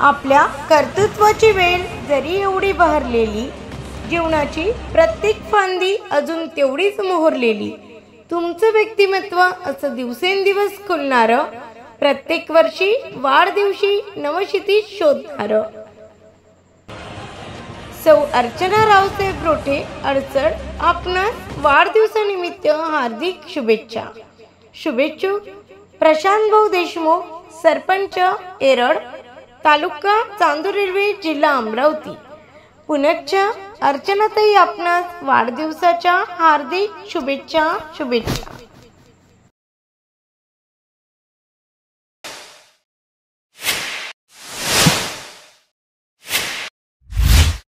आपल्या कर्तृत्वाची वेळ जरी एवढी बहरलेली, जीवनाची प्रत्येक फांदी अजून तेवढीच मोहरलेली, तुमचं व्यक्तिमत्व असं दिवसेंदिवस खुलणारं, प्रत्येक वर्षी वाढदिवशी नवशितीश शोधणारं. सौ अर्चना रावसाहेब रोठे अडचण, आपणास वाढदिवसानिमित्त हार्दिक शुभेच्छा. शुभेच्छुक प्रशांत भाऊ देशमुख, सरपंच एरड, तालुका चांदूर रेल्वे, जिल्हा अमरावती. पुनश्च अर्चनाताई, आपणास वाढदिवसाच्या हार्दिक शुभेच्छा.